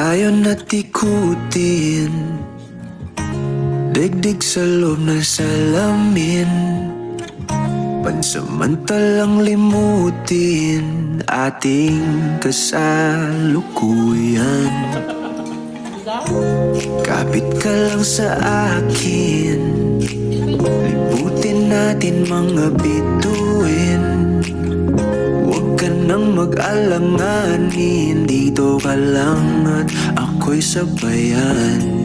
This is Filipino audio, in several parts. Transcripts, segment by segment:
tayo natikutin, digdig sa loob ng salamin, pansamantalang limutin ating kasalukuyan. Kapit ka lang sa akin, libutin natin mga bituin. Huwag ka nang mag-alanganin, dito ka lang at ako'y sabayan.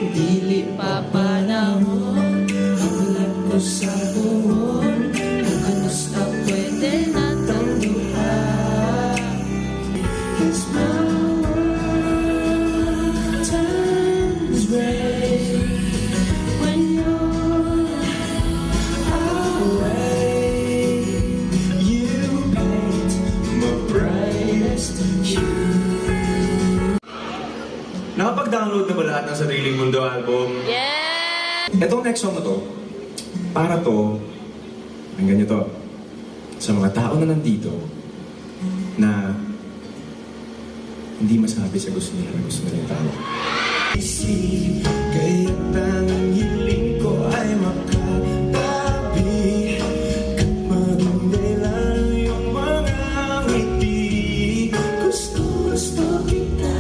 Dili pa panahon, ulan ko sa buhon, hanggang na pwede natang luha. It's my world turns gray when you're away. You paint my brightest hue. Nakapag-download na ba lahat ng Sariling Mundo album? Yeah! Etong next song na to, para to, ang ganito, sa mga tao na nandito, na hindi masabi sa gusto nila na gusto nila yung tao. Isip, kaya tanging hiling ko ay makatabi, kahit magundailan yung mga ngiti. Gusto kita.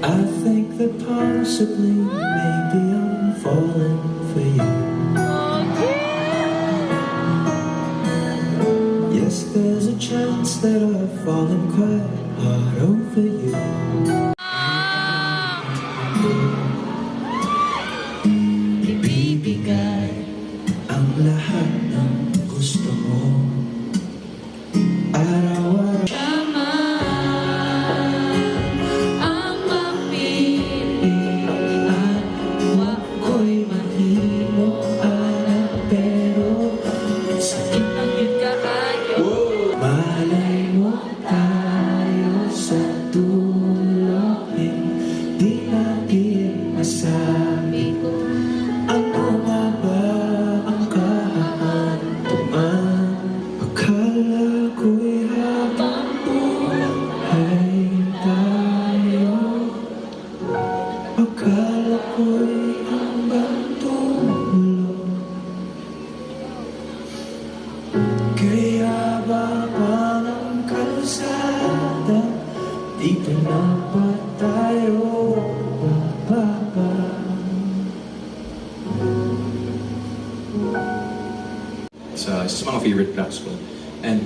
I think that possibly, maybe I'm falling for you. Yes, there's a chance that I've fallen quite hard over you. Ibibigay ang lahat ng gusto mo, araw-araw. Malay mo tayo sa dulo, hindi natin masabi ano nga ba ang kahantungan. Akala ko'y habang buhay tayo, akala ko'y hanggang dulo. Kaya ba parang kalsada, dito na ba tayo bababa? Isa sa mga favorite tracks ko. And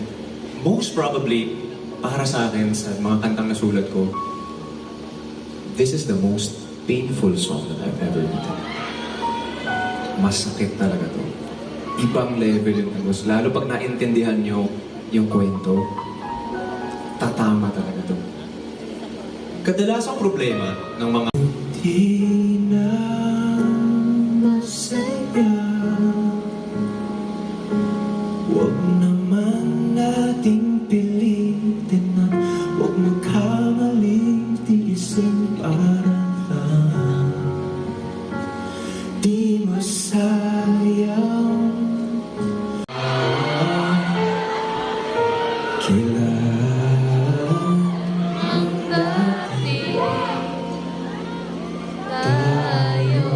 most probably, para sa akin, sa mga kantang nasulat ko, this is the most painful song that I've ever written. Masakit talaga to. Ibang level yung tagos. Lalo pag naintindihan nyo yung kwento, tatama talaga to. Kadalasang problema ng mga Di na masaya, huwag naman nating pilitin na huwag magkamaling tiisin para lang di masayang. Kailangan Tayo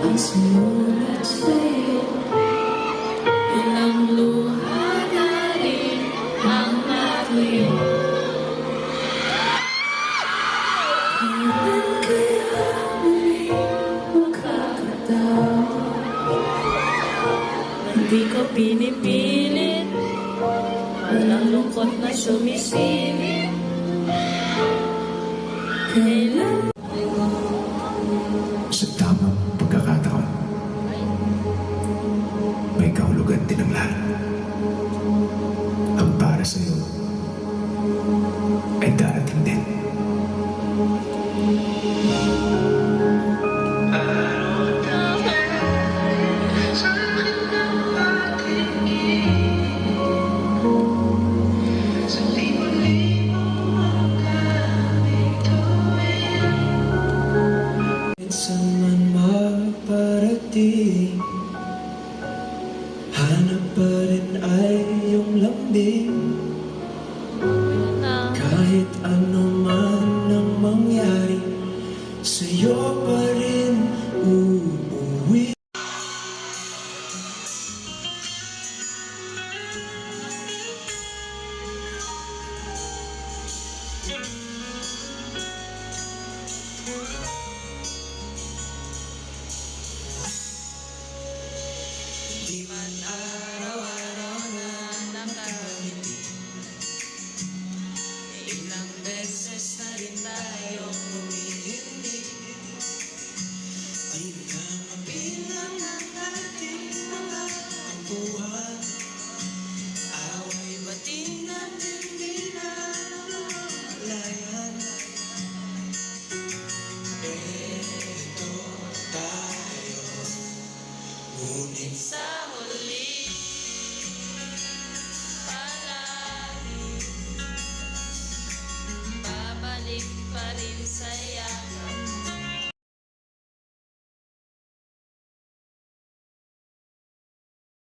ang sumulat sa'yo. Ilang luha na rin ang natuyo. Kailan kaya muli makakatawa? Hindi ko pinipilit, walang lungkot na sumisilip. Kailan Sa tamang pagkakataon, may kahulugan din ang lahat. Ang para sa'yo ay darating din. Minsan man maparating, hanap pa rin ay iyong lambing.